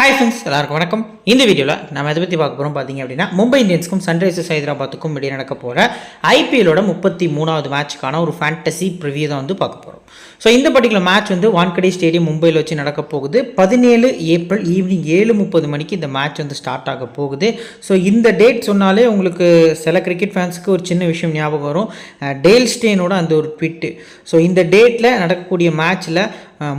Hi friends, எல்லாருக்கும் வணக்கம். இந்த வீடியோவில் நம்ம எதை பற்றி பார்க்க போகிறோம் பார்த்தீங்க அப்படின்னா, மும்பை இந்தியன்ஸுக்கும் சன்ரைசர்ஸ் ஹைதராபாத்துக்கும் இடையே நடக்க போகிற ஐபிஎல்லோட 33வது மேட்ச்க்கான ஒரு ஃபேண்டசி ப்ரிவியூ தான் வந்து பார்க்க போகிறோம். ஸோ இந்த பர்டிகுலர் மேட்ச் வந்து வான்கடே ஸ்டேடியம் மும்பையில் வச்சு நடக்க போகுது. 17 ஏப்ரல் ஈவினிங் 7:30 மணிக்கு இந்த மேட்ச் வந்து ஸ்டார்ட் ஆக போகுது. ஸோ இந்த டேட் சொன்னாலே உங்களுக்கு சில கிரிக்கெட் ஃபேன்ஸுக்கு ஒரு சின்ன விஷயம் ஞாபகம் வரும், டேல் ஸ்டேனோட அந்த ஒரு ட்விட்டு. ஸோ இந்த டேட்டில் நடக்கக்கூடிய மேட்ச்சில்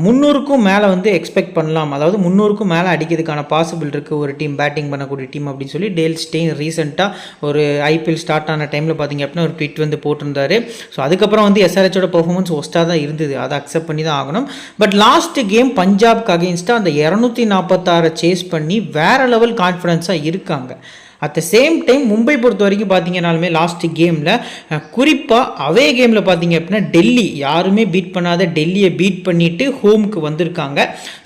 300க்கும் மேலே வந்து எக்ஸ்பெக்ட் பண்ணலாம், அதாவது 300க்கும் மேலே அடிக்கிறதுக்கான பாசிபிள் இருக்குது ஒரு டீம், பேட்டிங் பண்ணக்கூடிய டீம் அப்படின்னு சொல்லி டேல் ஸ்டெயின் ரீசெண்டாக ஒரு ஐபிஎல் ஸ்டார்ட் ஆன டைமில் பார்த்திங்க அப்படின்னா ஒரு ட்வீட் வந்து போட்டிருந்தாரு. ஸோ அதுக்கப்புறம் வந்து எஸ்ஆர்ஹெச்சோட பெர்ஃபார்மன்ஸ் ஒஸ்ட்டாக தான் இருந்தது, அதை அக்செப்ட் பண்ணி தான் ஆகணும். பட் லாஸ்ட் கேம் பஞ்சாப்க்கு அகெயின்ஸ்டாக அந்த 246 சேஸ் பண்ணி வேறு லெவல் கான்ஃபிடன்ஸாக இருக்காங்க. At the same time Mumbai பொறுத்த வரைக்கும் பார்த்தீங்கன்னாலுமே லாஸ்ட் கேமில் குறிப்பாக அவே கேமில் பார்த்தீங்க அப்படின்னா டெல்லி யாருமே பீட் பண்ணாத டெல்லியை பீட் பண்ணிவிட்டு ஹோமுக்கு வந்திருக்காங்க.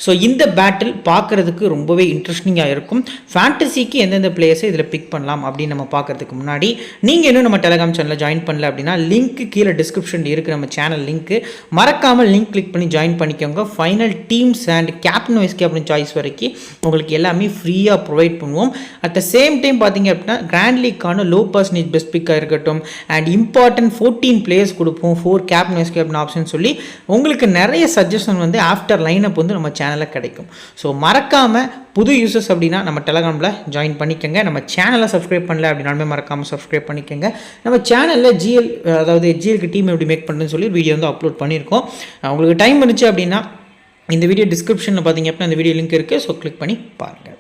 ஸோ இந்த பேட்டில் பார்க்குறதுக்கு ரொம்பவே இன்ட்ரெஸ்டிங்காக இருக்கும். ஃபேண்டசிக்கு எந்தெந்த பிளேயர்ஸை இதில் பிக் பண்ணலாம் அப்படின்னு நம்ம பார்க்குறதுக்கு முன்னாடி நீங்கள் இன்னும் நம்ம டெலிகிராம் சேனலில் ஜாயின் பண்ணல அப்படின்னா லிங்க் கீழே டிஸ்கிரிப்ஷனில் இருக்குது, நம்ம சேனல் லிங்க்கு. மறக்காமல் லிங்க் கிளிக் பண்ணி ஜாயின் பண்ணிக்கோங்க. Final teams and captain vice captain choice வரைக்கும் உங்களுக்கு எல்லாமே ஃப்ரீயாக ப்ரொவைட் பண்ணுவோம். அட் த சேம் டைம் பார்த்தீங்க அப்படின்னா கிராண்ட் லீக்கான லோ பர்சன்டேஜ் பெஸ்ட் பிக்காக இருக்கட்டும் அண்ட் இம்பார்ட்டன்ட் 14 பிளேயர்ஸ் கொடுப்போம், 4 கேப்டன் வைஸ் கேப்டன் ஆப்ஷன் சொல்லி உங்களுக்கு நிறைய சஜஷன் வந்து ஆஃப்டர் லைனப் வந்து நம்ம சேனலில் கிடைக்கும். ஸோ மறக்காமல் புது யூசர்ஸ் அப்படின்னா நம்ம டெலிகிராமில் ஜாயின் பண்ணிக்கோங்க. நம்ம சேனலை சப்ஸ்கிரைப் பண்ணல அப்படின்னாலுமே மறக்காமல் சப்ஸ்கிரைப் பண்ணிக்கோங்க. நம்ம சேனலில் அதாவது ஜிஎலுக்கு டீம் எப்படி மேக் பண்ணுறதுன்னு சொல்லி வீடியோ வந்து அப்லோட் பண்ணியிருக்கோம். உங்களுக்கு டைம் இருந்துச்சு அப்படின்னா இந்த வீடியோ டிஸ்கிரிப்ஷனில் பார்த்தீங்க அப்படின்னா இந்த வீடியோ லிங்க் இருக்குது, ஸோ கிளிக் பண்ணி பாருங்கள்.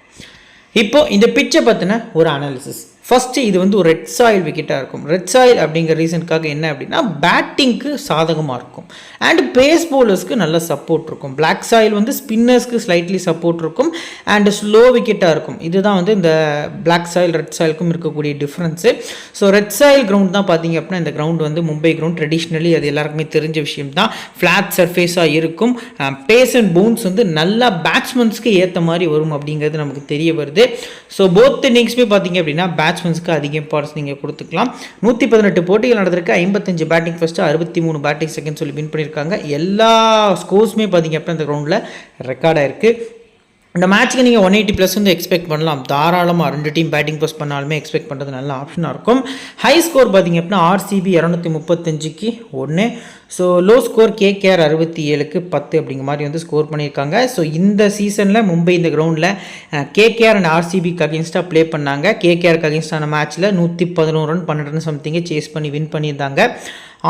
இப்போ இந்த பிச்சை பற்றின ஒரு அனாலிசிஸ். ஃபஸ்ட்டு இது வந்து ஒரு ரெட் சாயில் விக்கெட்டாக இருக்கும். ரெட் சாயில் அப்படிங்கிற ரீசனுக்காக என்ன அப்படின்னா பேட்டிங்க்கு சாதகமாக இருக்கும் அண்ட் பேஸ் பவுலர்ஸ்க்கு நல்ல சப்போர்ட் இருக்கும். பிளாக் சாயில் வந்து ஸ்பின்னர்ஸ்க்கு ஸ்லைட்லி சப்போர்ட் இருக்கும் அண்ட் ஸ்லோ விக்கெட்டாக இருக்கும். இதுதான் வந்து இந்த பிளாக் சாயில் ரெட் சாயிலுக்கும் இருக்கக்கூடிய difference. So red soil ground தான் பார்த்தீங்க அப்படின்னா இந்த கிரவுண்ட் வந்து மும்பை கிரவுண்ட் ட்ரெடிஷ்னலி அது எல்லாருக்குமே தெரிஞ்ச விஷயம் தான். ஃப்ளாட் சர்ஃபேஸாக இருக்கும், பேஸ் அண்ட் பவுன்ஸ் வந்து நல்லா பேட்ஸ்மேன்ஸ்க்கு ஏற்ற மாதிரி வரும் அப்படிங்கிறது நமக்கு தெரிய வருது. ஸோ போத் இன்னிங்ஸுமே பார்த்தீங்க அப்படின்னா பேட்ஸ்மேன்ஸ்க்கு அதிக இம்பார்ட்டன்ஸ் நீங்கள் கொடுத்துக்கலாம். 118 போட்டிகள் நடந்திருக்கு, 55 பேட்டிங் ஃபர்ஸ்ட்டு, 63 பேட்டிங் செகண்ட் சொல்லி வின் பண்ணியிருக்காங்க. எல்லா ஸ்கோர்ஸுமே பார்த்தீங்க அப்படின்னா இந்த கிரவுண்டில் ரெக்கார்ட் ஆயிருக்கு. இந்த மேட்ச்சுக்கு நீங்கள் 180+ வந்து எக்ஸ்பெக்ட் பண்ணலாம் தாராளமாக. 2 டீம் பேட்டிங் ஃபர்ஸ்ட் பண்ணாலுமே எக்ஸ்பெக்ட் பண்ணுறது நல்ல ஆப்ஷனாக இருக்கும். ஹை ஸ்கோர் பார்த்தீங்க அப்படின்னா ஆர்சிபி 235க்கு 1. ஸோ லோ ஸ்கோர் கேகேஆர் 67க்கு 10 அப்படிங்கிற மாதிரி வந்து ஸ்கோர் பண்ணியிருக்காங்க. ஸோ இந்த சீசனில் மும்பை இந்த கிரவுண்டில் கேகேஆர் அண்ட் ஆர்சிபிக்கு அகேன்ஸ்டாக ப்ளே பண்ணாங்க. கேகேஆருக்கு அகேன்ஸ்டான மேட்ச்சில் 111 ரன் 12 ரன் சம்திங்கை சேஸ் பண்ணி வின் பண்ணியிருந்தாங்க.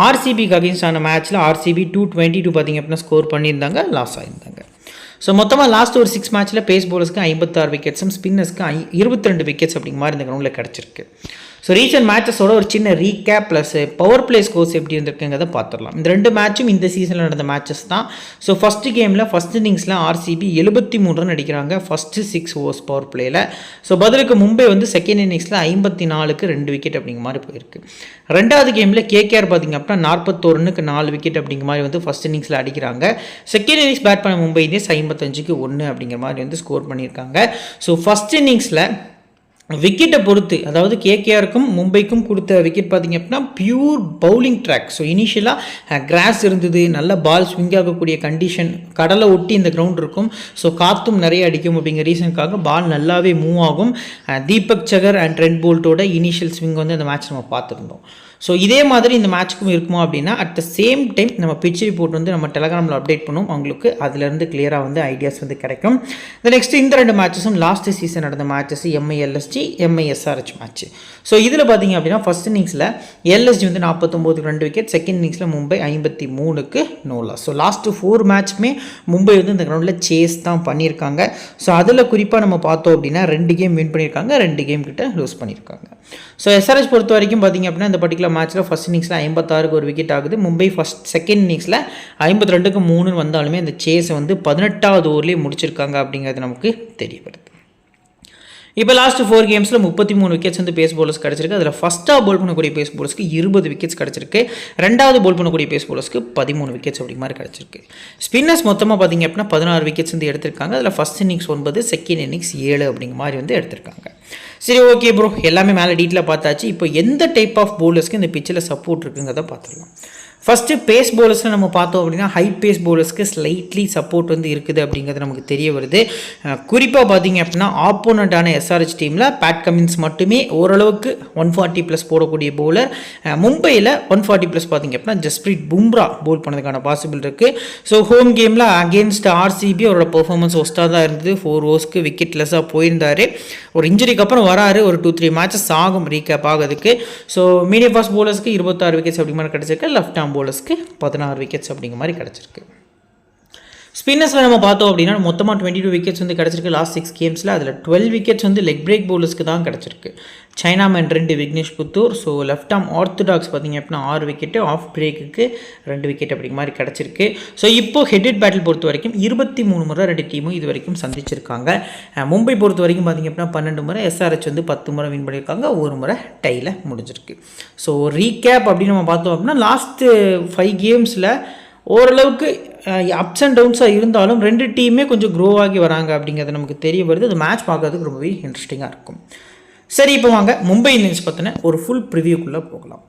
ஆர்சிபிக்கு அகேன்ஸ்டான மேட்ச்சில் ஆர்சிபி 222 பார்த்தீங்க அப்படின்னா ஸ்கோர் பண்ணியிருந்தாங்க, லாஸ் ஆகியிருந்தாங்க. ஸோ மொத்தமாக லாஸ்ட் ஒரு 6 மேட்ச்சில் பேஸ் பவுலர்ஸ்க்கு 56 விக்கெட்ஸும் ஸ்பின்னர்ஸ்க்கு 22 விக்கெட்ஸ் அப்படிங்கிற மாதிரி இந்த கிரவுண்டில் கிடச்சிருக்கு. ஸோ ரீசன்ட் மேட்சஸோட ஒரு சின்ன recap plus power play scores எப்படி இருந்திருக்குங்கிறத பார்த்துடலாம். இந்த 2 மேட்சும் இந்த சீசனில் நடந்த மேட்சஸ் தான். ஸோ ஃபஸ்ட்டு கேமில் ஃபஸ்ட் இன்னிங்ஸில் ஆர்சிபி 73 ரன் அடிக்கிறாங்க ஃபஸ்ட்டு 6 ஓவர்ஸ் பவர் பிளேயில். ஸோ பதிலுக்கு மும்பை வந்து செகண்ட் இன்னிங்ஸில் 54க்கு 2 விக்கெட் அப்படிங்கிற மாதிரி போயிருக்கு. ரெண்டாவது கேமில் கேகேஆர் பார்த்திங்க அப்படின்னா 41 ரன்னுக்கு 4 விக்கெட் அப்படிங்கிற மாதிரி வந்து ஃபஸ்ட் இன்னிங்ஸில் அடிக்கிறாங்க. செகண்ட் இன்னிங்ஸ் பேட் பண்ண மும்பை இந்தியன்ஸ் 55க்கு 1 அப்படிங்கிற மாதிரி வந்து ஸ்கோர் பண்ணியிருக்காங்க. ஸோ ஃபஸ்ட் இன்னிங்ஸில் விக்கெட்டை பொறுத்து, அதாவது கேகேஆருக்கும் மும்பைக்கும் கொடுத்த விக்கெட் பார்த்திங்க அப்படின்னா பியூர் பவுலிங் ட்ராக். ஸோ இனிஷியலாக கிராஸ் இருந்தது, நல்ல பால் ஸ்விங் ஆகக்கூடிய கண்டிஷன், கடலை ஒட்டி இந்த கிரவுண்ட் இருக்கும். ஸோ காற்றும் நிறைய அடிக்கும் அப்படிங்கிற ரீசனுக்காக பால் நல்லாவே மூவ் ஆகும். தீபக் சகர் அண்ட் ட்ரெண்ட் போல்ட்டோட இனிஷியல் ஸ்விங் வந்து அந்த மேட்ச் நம்ம பார்த்துருந்தோம். ஸோ இதே மாதிரி இந்த மேட்ச்சுக்கும் இருக்குமா அப்படின்னா அட் த சேம் டைம் நம்ம பிட்ச் ரிப்போர்ட் வந்து நம்ம டெலிகிராமில் அப்டேட் பண்ணுவோம். அவங்களுக்கு அதிலேருந்து கிளியராக வந்து ஐடியாஸ் வந்து கிடைக்கும். நெக்ஸ்ட் இந்த 2 மேட்சஸும் லாஸ்ட் சீசன் நடந்த மேட்சஸ் எம்ஐஎல்எஸ்டி எம்ஐஎஸ்ஆர்ஹெச் மேட்ச். ஸோ இதில் பார்த்தீங்க அப்படின்னா ஃபஸ்ட் இன்னிங்ஸில் எல்எஸ்டி வந்து 49க்கு 2 விக்கெட், செகண்ட் இன்னிங்ஸில் மும்பை 53க்கு நோ லாஸ். ஸோ லாஸ்ட்டு 4 மேட்ச்மே மும்பை வந்து இந்த கிரவுண்டில் சேஸ் தான் பண்ணியிருக்காங்க. ஸோ அதில் குறிப்பாக நம்ம பார்த்தோம் அப்படின்னா 2 கேம் வின் பண்ணியிருக்காங்க, 2 கேம் கிட்ட லூஸ் பண்ணியிருக்காங்க. ஸோ எஸ்ஆர்ஹெச் பொறுத்த வரைக்கும் பார்த்தீங்க அப்படின்னா இந்த பர்டிகுலர் மேட்ச்சில் ஃபஸ்ட் இன்னிங்ஸில் 56க்கு 1 விக்கெட் ஆகுது. மும்பை செகண்ட் இன்னிங்ஸில் 52க்கு 3 வந்தாலுமே அந்த சேஸை வந்து 18வது ஓவர்லேயே முடிச்சிருக்காங்க அப்படிங்கிறது நமக்கு தெரிய வருது. இப்போ லாஸ்ட் 4 கேம்ஸில் 33 விக்கெட்ஸ் வந்து பேஸ் பவுலர்ஸ் கிடச்சிருக்கு. அதில் ஃபஸ்ட்டாக போல் பண்ணக்கூடிய பேஸ் பவுலர்ஸ்க்கு 20 விக்கெட்ஸ் கிடச்சிருக்கு. ரெண்டாவது போல் பண்ணக்கூடிய பேஸ் பவுலர்ஸ்க்கு 13 விக்கெட்ஸ் அப்படி மாதிரி கிடச்சிருக்கு. ஸ்பின்னர்ஸ் மொத்தமாக பார்த்தீங்க அப்படின்னா 16 விக்கெட்ஸ் வந்து எடுத்திருக்காங்க. அதில் ஃபஸ்ட் இன்னிங்ஸ் 9, செகண்ட் இன்னிங்ஸ் 7 அப்படிங்கிற மாதிரி வந்து எடுத்திருக்காங்க. சரி, ஓகே ப்ரோ, எல்லாமே மேலே டீட்டெயிலாக பார்த்தாச்சு. இப்போ எந்த டைப் ஆஃப் பவுலர்ஸ்க்கு இந்த பிச்சில் சப்போர்ட் இருக்குங்கிறத பார்த்துடலாம். ஃபஸ்ட்டு பேஸ் பவுலர்ஸில் நம்ம பார்த்தோம் அப்படின்னா ஹை பேஸ் பவுலர்ஸ்க்கு ஸ்லைட்லி சப்போர்ட் வந்து இருக்குது அப்படிங்கிறது நமக்கு தெரிய வருது. குறிப்பாக பார்த்தீங்க அப்படின்னா ஆப்போனண்ட்டான எஸ்ஆர்ஹெச் டீமில் பேட் கமின்ஸ் மட்டுமே ஓரளவுக்கு 140+ போடக்கூடிய பவுலர். மும்பையில் 140+ பார்த்தீங்க அப்படின்னா ஜஸ்பிரீத் பும்ரா பவுல் பண்ணதுக்கான பாசிபிள் இருக்குது. ஸோ ஹோம் கேமில் அகேன்ஸ்ட் ஆர்சிபி அவரோட பெர்ஃபார்மன்ஸ் ஒஸ்ட்டாக தான் இருந்தது. 4 ஓவர்ஸ்க்கு விக்கெட்லெஸ்ஸாக போயிருந்தார். ஒரு இன்ஜுரிக்கு அப்புறம் வராரு. ஒரு 2-3 மேட்சஸ் ஆகும் ரீகேப் ஆகிறதுக்கு. ஸோ மீடியம் ஃபாஸ்ட் பவுலர்ஸ்க்கு 26 விக்கெட்ஸ் அப்படிங்கிற மாதிரி கிடச்சிருக்கு. லெஃப்ட் ஆர்ம் பவுலர்ஸ்க்கு 16 விக்கெட்ஸ் அப்படிங்கிற மாதிரி கிடச்சிருக்கு. ஸ்பின்னர்ஸில் நம்ம பார்த்தோம் அப்படின்னா மொத்தமாக 22 விக்கெட்ஸ் வந்து கிடச்சிருக்கு லாஸ்ட் 6 கேம்ஸில். அதில் 12 விக்கெட்ஸ் வந்து லெக் பிரேக் பவுலர்ஸ்க்கு தான் கிடச்சிருக்கு. Chinaman 2, Vignesh Puthur. So left arm orthodox பார்த்தீங்க அப்படின்னா 6 விக்கெட்டு, ஆஃப் பிரேக்குக்கு 2 விக்கெட் அப்படிங்கிற மாதிரி கிடச்சிருக்கு. ஸோ இப்போ ஹெட்டட் பேட்டில் பொறுத்த வரைக்கும் 23 முறை 2 டீமும் இது வரைக்கும் சந்திச்சிருக்காங்க. மும்பை பொறுத்த வரைக்கும் பார்த்தீங்க அப்படின்னா 12 முறை, எஸ்ஆர்ஹெச் வந்து 10 முறை வின் பண்ணியிருக்காங்க, 1 முறை டையில் முடிஞ்சிருக்கு. ஸோ ரீகேப் அப்படின்னு நம்ம பார்த்தோம் அப்படின்னா லாஸ்ட்டு 5 கேம்ஸில் ஓரளவுக்கு அப்ஸ் அண்ட் டவுன்ஸாக இருந்தாலும் 2 டீமே கொஞ்சம் க்ரோ ஆகி வராங்க அப்படிங்கிறது நமக்கு தெரிய வருது. அது மேட்ச் பார்க்கறதுக்கு ரொம்பவே இன்ட்ரெஸ்டிங்காக இருக்கும். சரி, இப்போ வாங்க மும்பை இந்தியன்ஸ் பற்றின ஒரு ஃபுல் ப்ரிவியூக்குள்ளே போகலாம்.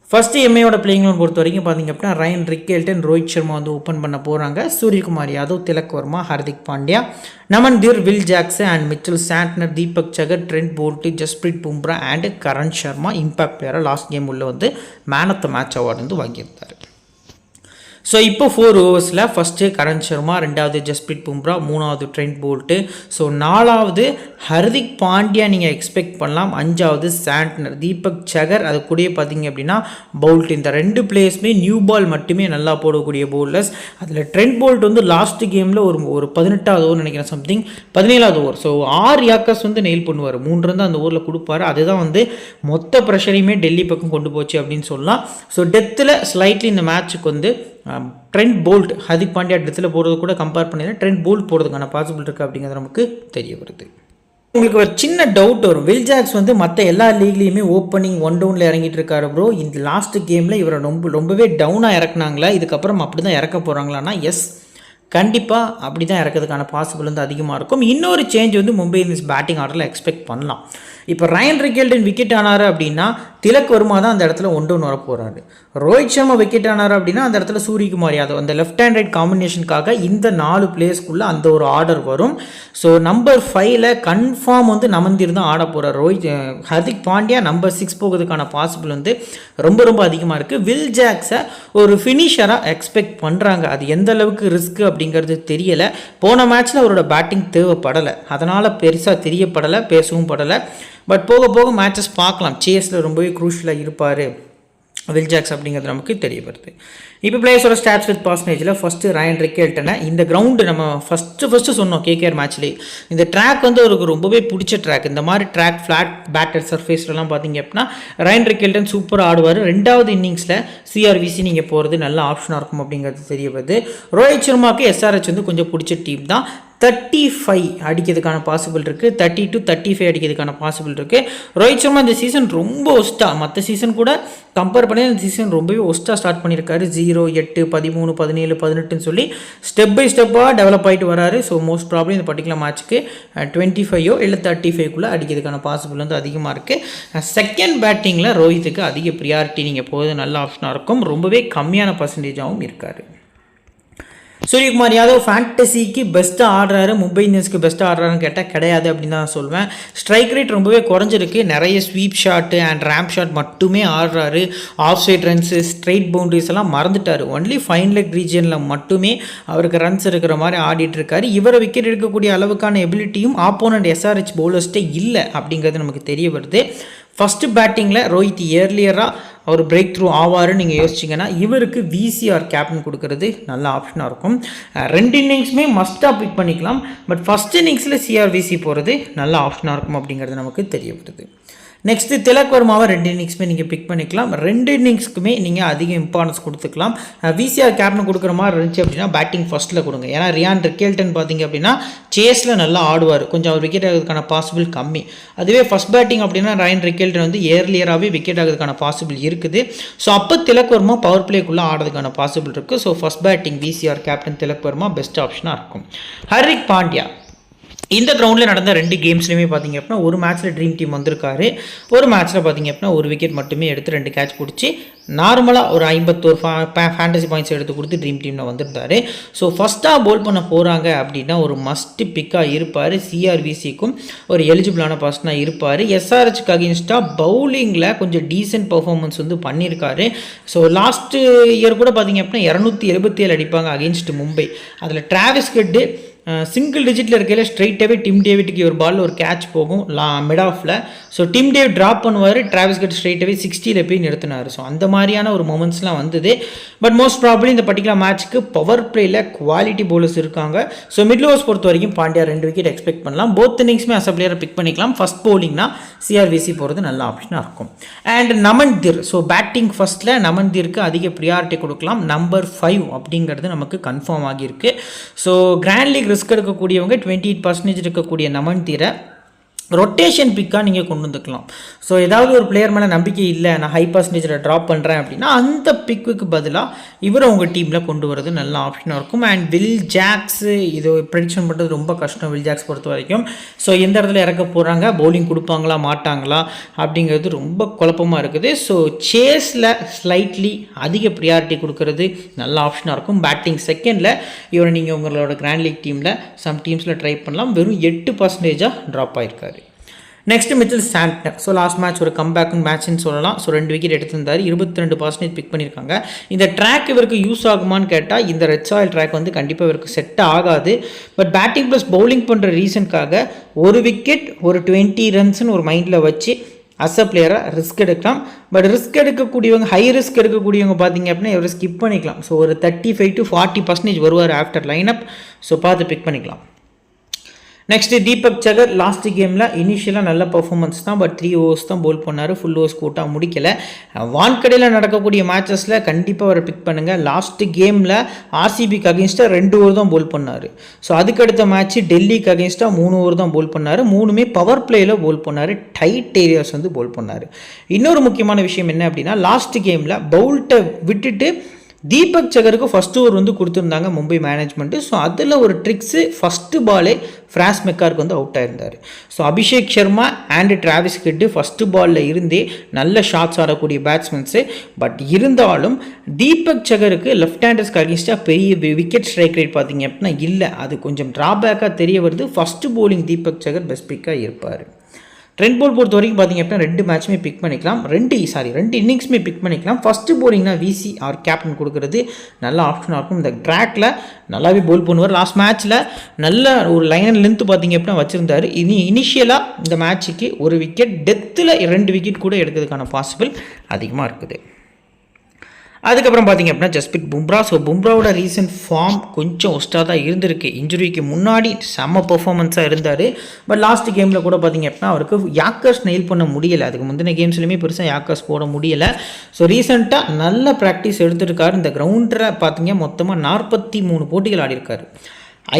ஃபஸ்ட்டு எம்ஏயோட பிளேயிங் லெவன் பொறுத்த வரைக்கும் பார்த்தீங்க அப்படின்னா ரயன் ரிக்கெல்டன், ரோஹித் சர்மா வந்து ஓப்பன் பண்ண போகிறாங்க. Suryakumar Yadav, Tilak Varma, Hardik Pandya, Naman Dhir, Will Jackson and Mitchell Santner, Deepak Chahar, Trent Boult, Jasprit Bumrah and Karan Sharma impact பிளேயராக லாஸ்ட் கேம் உள்ள வந்து man of the match award வந்து வாங்கியிருந்தார். ஸோ இப்போ 4 ஓவர்ஸில் ஃபஸ்ட்டு கரண் சர்மா, 2வது ஜஸ்பிரீத் பும்ரா, 3வது ட்ரெண்ட் போல்ட்டு, ஸோ 4வது ஹர்திக் பாண்டியா நீங்கள் எக்ஸ்பெக்ட் பண்ணலாம், 5வது சாண்ட்னர், தீபக் சகர், அது கூட பார்த்தீங்க அப்படின்னா பவுல்ட். இந்த 2 பிளேயர்ஸுமே நியூ பால் மட்டுமே நல்லா போடக்கூடிய பவுலர்ஸ். அதில் ட்ரெண்ட் போல்ட் வந்து லாஸ்ட் கேமில் ஒரு 18வது ஓவர் நினைக்கிறேன், சம்திங் 17வது ஓவர். ஸோ 6 யாக்கர்ஸ் வந்து நெயில் பண்ணுவார், 3 ரன் அந்த ஓவரில் கொடுப்பாரு. அதுதான் வந்து மொத்த ப்ரெஷரையுமே டெல்லி பக்கம் கொண்டு போச்சு அப்படின்னு சொல்லலாம். ஸோ டெத்தில் ஸ்லைட்லி இந்த மேட்ச்சுக்கு வந்து ட்ரெண்ட் போல்ட் ஹர்திக் பாண்டியா டெத்தில் போகிறது கூட கம்பேர் பண்ணி ட்ரெண்ட் போல்ட் போகிறதுக்கான பாசிபிள் இருக்குது அப்படிங்கிறது நமக்கு தெரிய வருது. உங்களுக்கு ஒரு சின்ன டவுட் வரும், வில் ஜாக்ஸ் வந்து மற்ற எல்லா லீக்லேயுமே ஓப்பனிங் 1 டவுனில் இறங்கிட்டு இருக்காரு ப்ரோ, இந்த லாஸ்ட் கேமில் இவரை ரொம்பவே டவுனாக இறக்குனாங்களா, இதுக்கப்புறம் அப்படி தான் இறக்க போகிறாங்களான்னா எஸ், கண்டிப்பாக அப்படி தான் இறக்கிறதுக்கான பாசிபிள் வந்து அதிகமாக இருக்கும். இன்னொரு சேஞ்ச் வந்து மும்பை இந்தியன்ஸ் பேட்டிங் ஆர்டரில் எக்ஸ்பெக்ட் பண்ணலாம். இப்போ ரயன் ரிக்கெல்டன் விக்கெட் ஆனார் அப்படின்னா திலக் வர்மா தான் அந்த இடத்துல 1 டவுன் வர போகிறாரு. ரோஹித் சர்மா விக்கெட் ஆனார் அப்படின்னா அந்த இடத்துல சூரியகுமார் யாதவ், அந்த லெஃப்ட் ஹேண்ட் ரைட் காம்பினேஷனுக்காக இந்த 4 பிளேயர்ஸ்க்குள்ளே அந்த ஒரு ஆர்டர் வரும். ஸோ நம்பர் 5ல் கன்ஃபார்ம் வந்து நமன்தீர் தான் ஆட போகிறார். ஹர்திக் பாண்டியா நம்பர் 6 போகிறதுக்கான பாசிபிள் வந்து ரொம்ப அதிகமாக இருக்குது. வில் ஜாக்ஸை ஒரு ஃபினிஷராக எக்ஸ்பெக்ட் பண்ணுறாங்க. அது எந்த அளவுக்கு ரிஸ்க் அப்படிங்கிறது தெரியலை. போன மேட்ச்சில் அவரோட பேட்டிங் தேவைப்படலை, அதனால் பெருசாக தெரியப்படலை, பேசவும் படலை. பட் போக போக மேட்சஸ் பார்க்கலாம். சேஸில் ரொம்பவே க்ரூஷியலாக இருப்பார் வில் ஜாக்ஸ் அப்படிங்கிறது நமக்கு தெரிய வருது. இப்போ பிளேயர்ஸோட ஸ்டாட்ஸ் வித் பர்சன்டேஜில் ஃபஸ்ட்டு ரயன் ரிக்கெல்டனை, இந்த கிரவுண்டு நம்ம ஃபஸ்ட்டு சொன்னோம் கேகேஆர் மேட்ச்லேயே, இந்த ட்ராக் வந்து அவருக்கு ரொம்பவே பிடிச்ச ட்ராக். இந்த மாதிரி ட்ராக் ஃப்ளாட் பேட்டர் சர்ஃபேஸ்லாம் பார்த்தீங்க அப்படின்னா ரயன் ரிக்கெல்டன் சூப்பராக ஆடுவார். 2வது இன்னிங்ஸில் சிஆர்விசி நீங்கள் போகிறது நல்ல ஆப்ஷனாக இருக்கும் அப்படிங்கிறது தெரிய வருது. ரோஹித் சர்மாவுக்கு எஸ்ஆர்ஹெச் வந்து கொஞ்சம் பிடிச்ச டீம் தான். 35 அடிக்கிறதுக்கான பாசிபிள் இருக்குது, 30 to 35 அடிக்கிறதுக்கான பாசிபிள் இருக்குது. ரோஹித் சர்மா இந்த சீசன் ரொம்ப ஒஸ்ட்டாக, மற்ற சீசன் கூட கம்பேர் பண்ணி இந்த சீசன் ரொம்பவே ஒஸ்ட்டாக ஸ்டார்ட் பண்ணியிருக்காரு. 0, 8, 13, 17, 18ன்னு சொல்லி ஸ்டெப் பை ஸ்டெப்பாக டெவலப் ஆகிட்டு வராரு. ஸோ மோஸ்ட் ப்ராப்ளம் இந்த பர்டிகுலர் மேட்ச்சுக்கு 25 இல்லை 35க்குள்ளே அடிக்கிறதுக்கான பாசிபிள் வந்து அதிகமாக இருக்குது. செகண்ட் பேட்டிங்கில் ரோஹித்துக்கு அதிக ப்ரியாரிட்டி நீங்கள் போகிறது நல்ல ஆப்ஷனாக இருக்கும். ரொம்பவே கம்மியான பர்சன்டேஜாகவும் இருக்கார். சூரியகுமார் யாதவ் ஃபேண்டசிக்கு பெஸ்ட்டாக ஆடுறாரு, மும்பை இந்தியன்ஸ்க்கு பெஸ்ட்டாக ஆடுறாருன்னு கேட்டால் கிடையாது அப்படின்னு தான் சொல்லுவேன். ஸ்ட்ரைக் ரேட் ரொம்பவே குறைஞ்சிருக்கு, நிறைய sweep shot and ramp shot மட்டுமே ஆடுறாரு. Off side runs, straight boundaries எல்லாம் மறந்துட்டார். ஒன்லி ஃபைன் லெக் ரீஜனில் மட்டுமே அவருக்கு ரன்ஸ் இருக்கிற மாதிரி ஆடிட்டு இருக்காரு. இவரை விக்கெட் எடுக்கக்கூடிய அளவுக்கான எபிலிட்டியும் ஆப்போனண்ட் எஸ்ஆர்ஹெச் பவுலர்ஸ்ட்டே இல்லை அப்படிங்கிறது நமக்கு தெரிய வருது. ஃபஸ்ட்டு பேட்டிங்கில் ரோஹித் ஏர்லியராக அவர் பிரேக் த்ரூ ஆவாருன்னு நீங்கள் யோசிச்சிங்கன்னா இவருக்கு விசிஆர் கேப்டன் கொடுக்கறது நல்ல ஆப்ஷனாக இருக்கும். 2 இன்னிங்ஸுமே மஸ்ட்டாக பிக் பண்ணிக்கலாம். பட் ஃபஸ்ட் இன்னிங்ஸில் சிஆர்விசி போகிறது நல்ல ஆப்ஷனாக இருக்கும் அப்படிங்கிறது நமக்கு தெரிய வருது. நெக்ஸ்ட்டு திலக் வர்மாவை 2 இன்னிங்ஸுமே நீங்கள் பிக் பண்ணிக்கலாம். 2 இன்னிங்ஸ்க்குமே நீங்கள் அதிக இம்பார்ட்டன்ஸ் கொடுத்துக்கலாம். விசிஆர் கேப்டன் கொடுக்குற மாதிரி இருந்துச்சு அப்படின்னா பேட்டிங் ஃபஸ்ட்டில் கொடுங்க. ஏன்னா ரியான் ரிக்கெல்டன் பார்த்தீங்க அப்படின்னா சேஸில் நல்லா ஆடுவார், கொஞ்சம் அவர் விக்கெட் ஆகிறதுக்கான பாசிபிள் கம்மி. அதுவே ஃபஸ்ட் பேட்டிங் அப்படின்னா ரயன் ரிக்கெல்டன் வந்து ஏர்லியராகவே விக்கெட் ஆகிறதுக்கான பாசிபிள் இருக்குது. ஸோ அப்போ திலக் வர்மா பவர் பிளேக்குள்ளே ஆடுறதுக்கான பாசிபிள் இருக்குது. ஸோ ஃபஸ்ட் பேட்டிங் விசிஆர் கேப்டன் திலக் வர்மா பெஸ்ட் ஆப்ஷனாக இருக்கும். ஹர்திக் பாண்டியா இந்த கிரவுண்டில் நடந்த 2 கேம்ஸ்லையுமே பார்த்திங்க அப்படின்னா ஒரு மேட்ச்சில் ட்ரீம் டீம் வந்திருக்காரு, ஒரு மேட்ச்சில் பார்த்திங்க அப்படின்னா ஒரு விக்கெட் மட்டுமே எடுத்து 2 கேட்ச் பிடிச்சி நார்மலாக ஒரு 51 ஃபேண்டசி பாயிண்ட்ஸ் எடுத்து கொடுத்து ட்ரீம் டீமில் வந்திருந்தார். ஸோ ஃபஸ்ட்டாக போல் பண்ண போகிறாங்க அப்படின்னா ஒரு மஸ்ட் பிக்காக இருப்பார், சிஆர்விசிக்கும் ஒரு எலிஜிபிளான பர்சனாக இருப்பார். எஸ்ஆர்ஹெச்க்கு அகேன்ஸ்டாக பவுலிங்கில் கொஞ்சம் டீசென்ட் பர்ஃபார்மன்ஸ் வந்து பண்ணியிருக்காரு. ஸோ லாஸ்ட்டு இயர் கூட பார்த்திங்க அப்படின்னா 277 அடிப்பாங்க அகேன்ஸ்ட் மும்பை. அதில் டிராவிஸ் ஹெட்டு சிங்கிள் டிஜிட்டில் இருக்கையில் ஸ்ட்ரைட்டாகவே டிம் டேவிட்டுக்கு ஒரு பாலில் ஒரு கேட்ச் போகும் மிட் ஆஃபில். ஸோ டிம் டேவிட் ட்ராப் பண்ணுவார், டிராவிஸ் ஹெட் ஸ்ட்ரைட்டாகவே 60 போய் நிறுத்தினார். ஸோ அந்த மாதிரியான ஒரு மொமெண்ட்ஸ்லாம் வந்தது. பட் மோஸ்ட் ப்ராபப்ளி இந்த பர்டிகுலர் மேட்ச்க்கு பவர் பிளேயில் குவாலிட்டி போலர்ஸ் இருக்காங்க. ஸோ மிடில் ஓவர்ஸ் பொறுத்த வரைக்கும் பாண்டியா 2 விக்கெட் எக்ஸ்பெக்ட் பண்ணலாம். போத் இன்னிங்ஸுமே அஸ் அ பிளேயரை பிக் பண்ணிக்கலாம். ஃபஸ்ட் பவுலிங்னா சிஆர்விசி போகிறது நல்ல ஆப்ஷனாக இருக்கும். அண்ட் நமன்தீர், ஸோ பேட்டிங் ஃபஸ்ட்டில் நமன்தீருக்கு அதிக ப்ரியாரிட்டி கொடுக்கலாம். நம்பர் 5 அப்படிங்கிறது நமக்கு கன்ஃபார்ம் ஆகியிருக்கு. ஸோ கிராண்ட் லீக் ரிஸ்க் எடுக்கக்கூடியவங்க 28% இருக்கக்கூடிய நமன்தீரை ரொட்டேஷன் பிக்காக நீங்கள் கொண்டு வந்துக்கலாம். ஸோ ஏதாவது ஒரு பிளேயர் மேலே நம்பிக்கை இல்லை, நான் ஹை பர்சன்டேஜில் ட்ராப் பண்ணுறேன் அப்படின்னா அந்த பிக்குக்கு பதிலாக இவரை உங்கள் டீமில் கொண்டு வரது நல்ல ஆப்ஷனாக இருக்கும். அண்ட் வில் ஜாக்ஸு இது ப்ரெடிக்ஷன் பண்ணுறது ரொம்ப கஷ்டம் வில் ஜாக்ஸ் பொறுத்த வரைக்கும். ஸோ எந்த இடத்துல இறக்க போகிறாங்க, பவுலிங் கொடுப்பாங்களா மாட்டாங்களா அப்படிங்கிறது ரொம்ப குழப்பமாக இருக்குது. ஸோ சேஸில் ஸ்லைட்லி அதிக ப்ரியாரிட்டி கொடுக்கறது நல்ல ஆப்ஷனாக இருக்கும். பேட்டிங் செகண்டில் இவரை நீங்கள் உங்களோட கிராண்ட் லீக் டீமில் சம் டீம்ஸில் ட்ரை பண்ணலாம். வெறும் 8% ட்ராப் ஆகிருக்காரு. Next Mitchell Santner. So last match ஒரு கம்பேக் மேட்ச்னு சொல்லலாம். ஸோ 2 விக்கெட் எடுத்திருந்தார், 22% பிக் பண்ணியிருக்காங்க. இந்த ட்ராக் இவருக்கு யூஸ் ஆகுமான்னு கேட்டால் இந்த ரெட் சாயில் ட்ராக் வந்து கண்டிப்பாக இவருக்கு செட் ஆகாது. பட் பேட்டிங் ப்ளஸ் பவுலிங் பண்ணுற ரீசனுக்காக ஒரு விக்கெட் ஒரு 20 ரன்ஸ்னு ஒரு மைண்டில் வச்சு அஸ் அ பிளேயராக ரிஸ்க் எடுக்கலாம். பட் ரிஸ்க் எடுக்கக்கூடியவங்க, ஹை ரிஸ்க் எடுக்கக்கூடியவங்க பார்த்தீங்க அப்படின்னா இவரை ஸ்கிப் பண்ணிக்கலாம். ஸோ ஒரு 35 to 40% வருவார் ஆஃப்டர் லைனப். ஸோ பார்த்து பிக் பண்ணிக்கலாம். நெக்ஸ்ட்டு தீபக் சகர் லாஸ்ட் கேமில் இனிஷியலாக நல்ல பர்ஃபார்மன்ஸ் தான். பட் 3 overs தான் போல் பண்ணார், ஃபுல் ஓவர்ஸ் கூட்டாக முடிக்கலை. வான்கடையில் நடக்கக்கூடிய மேட்சஸில் கண்டிப்பாக அவரை பிக் பண்ணுங்கள். லாஸ்ட் கேமில் ஆர்சிபிக்கு அகேன்ஸ்டாக 2 over தான் போல் பண்ணார். ஸோ அதுக்கடுத்த மேட்ச்சு டெல்லிக்கு அகேன்ஸ்டாக 3 over தான் போல் பண்ணார். 3மே பவர் பிளேயில் போல் பண்ணார், டைட் ஏரியாஸ் வந்து போல் பண்ணார். இன்னொரு முக்கியமான விஷயம் என்ன அப்படின்னா லாஸ்ட் கேமில் பவுல்ட்டை விட்டுட்டு தீபக் சகருக்கு ஃபஸ்ட் ஓவர் வந்து கொடுத்துருந்தாங்க மும்பை மேனேஜ்மெண்ட்டு. ஸோ அதில் ஒரு ட்ரிக்ஸு, ஃபஸ்ட்டு பாலே ஃப்ராஸ் மெக்காருக்கு வந்து அவுட் ஆயிருந்தார். So Abhishek Sharma and Travis Head first பாலில் இருந்தே நல்ல ஷாட்ஸ் ஆடக்கூடிய பேட்ஸ்மென்ஸு. பட் இருந்தாலும் தீபக் சகருக்கு லெஃப்ட் ஹேண்டர்ஸ்க்கு அகேன்ஸ்டாக பெரிய விக்கெட் ஸ்ட்ரைக் ரேட் பார்த்தீங்க அப்படின்னா இல்லை, அது கொஞ்சம் ட்ராபேக்காக தெரிய வருது. ஃபஸ்ட்டு போலிங் தீபக் சகர் பெஸ்ட் பிக்காக இருப்பார். ட்ரெண்ட் போல் பொறுத்த வரைக்கும் பார்த்தீங்க அப்படின்னா 2 மேட்சுமே பிக் பண்ணிக்கலாம், 2 இன்னிங்ஸுமே பிக் பண்ணிக்கலாம். ஃபஸ்ட்டு போலிங்னா விசி ஆர் கேப்டன் கொடுக்குறது நல்ல ஆப்ஷனாக இருக்கும். இந்த ட்ராக்கில் நல்லாவே போல் பண்ணுவார். லாஸ்ட் மேட்ச்சில் நல்ல ஒரு லைன் லென்த்து பார்த்தீங்க அப்படின்னா வச்சுருந்தார். இனிஷியலாக இந்த மேட்ச்சுக்கு ஒரு விக்கெட், டெத்தில் 2 விக்கெட் கூட எடுக்கிறதுக்கான பாசிபிள் அதிகமாக இருக்குது. அதுக்கப்புறம் பார்த்திங்க அப்படின்னா ஜஸ்பிரித் பும்ரா. ஸோ பும்ராவோட ரீசன்ட் ஃபார்ம் கொஞ்சம் ஒஸ்ட்டாக தான் இருந்திருக்கு. இன்ஜுரிக்கு முன்னாடி செம்ம பர்ஃபார்மன்ஸாக இருந்தார். பட் லாஸ்ட் கேமில் கூட பார்த்திங்க அப்படின்னா அவருக்கு யாக்கர்ஸ் நெயில் பண்ண முடியலை. அதுக்கு முந்தின கேம்ஸ்லையுமே பெருசாக யாக்கர்ஸ் போட முடியலை. ஸோ ரீசெண்டாக நல்ல ப்ராக்டிஸ் எடுத்துருக்காரு. இந்த கிரவுண்டில் பார்த்திங்க மொத்தமாக 43 போட்டிகள் ஆடிருக்காரு,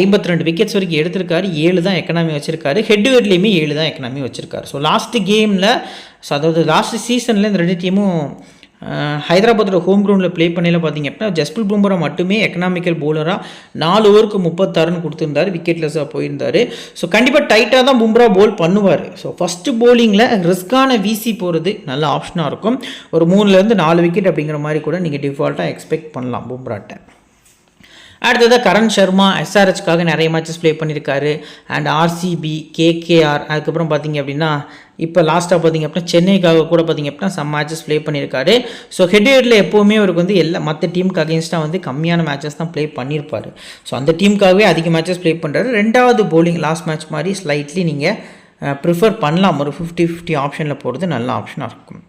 52 விக்கெட்ஸ் வரைக்கும் எடுத்திருக்காரு, 7 தான் எக்கனாமி வச்சுருக்காரு. ஹெட்வேட்லேயுமே 7 தான் எக்கனாமி வச்சுருக்காரு. ஸோ லாஸ்ட் கேமில், அதாவது லாஸ்ட் சீசனில் இந்த 2 டீமும் ஹைதராபாத்தோட ஹோம் கிரவுண்டில் ப்ளே பண்ணையில் பார்த்திங்க அப்படின்னா ஜஸ்பிரித் பும்ரா மட்டுமே எக்கனாமிக்கல் பவுலராக 4 ஓவருக்கு 36 கொடுத்துருந்தார், விக்கெட்லெஸ்ஸாக போயிருந்தார். ஸோ கண்டிப்பாக டைட்டாக தான் பும்ரா போல் பண்ணுவார். ஸோ ஃபஸ்ட்டு போலிங்கில் ரிஸ்க்கான விசி போகிறது நல்ல ஆப்ஷனாக இருக்கும். ஒரு 3-4 விக்கெட் அப்படிங்கிற மாதிரி கூட நீங்கள் டிஃபால்ட்டாக எக்ஸ்பெக்ட் பண்ணலாம் பும்ராட்ட. அடுத்ததாக கரண் சர்மா எஸ்ஆர்ஹெச்காக நிறைய மேட்சஸ் ப்ளே பண்ணியிருக்காரு. அண்ட் ஆர்சிபி, கேகேஆர், அதுக்கப்புறம் பார்த்திங்க அப்படின்னா இப்போ லாஸ்ட்டாக பார்த்திங்க அப்படின்னா சென்னைக்காக கூட பார்த்திங்க அப்படின்னா சம் மேட்சஸ் ப்ளே பண்ணியிருக்காரு. ஸோ ஹெட்வேட்டில் எப்போவுமே அவருக்கு வந்து மற்ற டீமுக்கு அகேன்ஸ்டாக வந்து கம்மியான மேட்சஸ் தான் ப்ளே பண்ணியிருப்பார். ஸோ அந்த டீமுக்காகவே அதிக மேட்சஸ் ப்ளே பண்ணுறாரு. 2வது போலிங் லாஸ்ட் மேட்ச் மாதிரி ஸ்லைட்லி நீங்கள் ப்ரிஃபர் பண்ணலாம். ஒரு 50-50 ஆப்ஷனில் போகிறது நல்ல ஆப்ஷனாக இருக்கும்.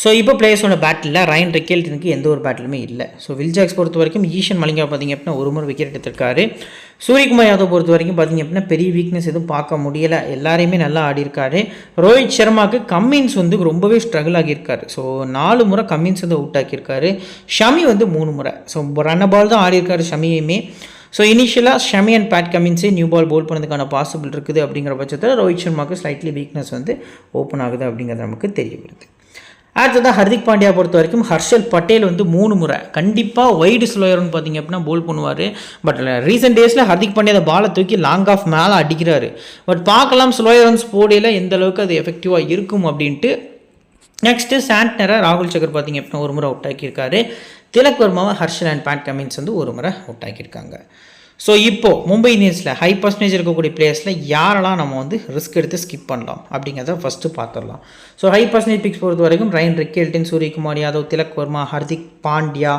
ஸோ இப்போ பிளேயர்ஸோட பேட்டில் ரயன் ரிக்கெல்டனுக்கு எந்த ஒரு பேட்டிலுமே இல்லை. ஸோ வில் ஜாக்ஸ் பொறுத்த வரைக்கும் ஈஷன் மலிங்கா பார்த்திங்க அப்படின்னா 1 முறை விக்கெட் எடுத்திருக்காரு. சூரியகுமார் யாதவ் பொறுத்த வரைக்கும் பார்த்திங்க அப்படின்னா பெரிய வீக்னஸ் எதுவும் பார்க்க முடியலை, எல்லாரையுமே நல்லா ஆடிருக்காரு. ரோஹித் சர்மாவுக்கு கம்மின்ஸ் வந்து ரொம்பவே ஸ்ட்ரகிள் ஆகியிருக்காரு. ஸோ 4 முறை கம்மின்ஸ் வந்து அவுட் ஆக்கியிருக்காரு. ஷமி வந்து 3 முறை. ஸோ ரன் பால் தான் ஆடிருக்காரு ஷமியுமே. ஸோ இனிஷியலாக ஷமி அண்ட் பேட் கமின்ஸே நியூ பால் போல் பண்ணதுக்கான பாசிபிள் இருக்குது. அப்படிங்கிற பட்சத்தில் ரோஹித் சர்மாவுக்கு ஸ்லைட்லி வீக்னஸ் வந்து ஓப்பன் ஆகுது அப்படிங்கிறது நமக்கு தெரிய வருது. அடுத்ததாக ஹர்திக் பாண்டியா பொறுத்த வரைக்கும் ஹர்ஷல் பட்டேல் வந்து 3 முறை கண்டிப்பாக வைடு ஸ்லோயர்னு பார்த்தீங்க அப்படின்னா போல் பண்ணுவார். பட் ரீசெண்ட் டேஸில் ஹர்திக் பாண்டியா அந்த பாலை தூக்கி லாங் ஆஃப் மேலே அடிக்கிறாரு. பட் பார்க்கலாம் ஸ்லோயர்ஸ் போடையில் எந்த அளவுக்கு அது எஃபெக்டிவாக இருக்கும் அப்படின்ட்டு. நெக்ஸ்ட்டு சாண்ட்னரை ராகுல் சக்கர் பார்த்தீங்க அப்படின்னா 1 முறை அவுட் ஆக்கியிருக்காரு. திலக் வர்மாவை ஹர்ஷல் அண்ட் பேட் கமின்ஸ் வந்து 1 முறை அவுட் ஆக்கியிருக்காங்க. ஸோ இப்போது மும்பை இந்தியன்ஸில் ஹை பர்சன்டேஜ் இருக்கக்கூடிய பிளேயர்ஸில் யாரெல்லாம் நம்ம வந்து ரிஸ்க் எடுத்து ஸ்கிப் பண்ணலாம் அப்படிங்கிறத ஃபஸ்ட்டு பார்த்துடலாம். ஸோ ஹை பர்சன்டேஜ் பிக்ஸ் பொறுத்த வரைக்கும் Ryan Rickelton, Suryakumar Yadav, Tilak Varma, Hardik Pandya.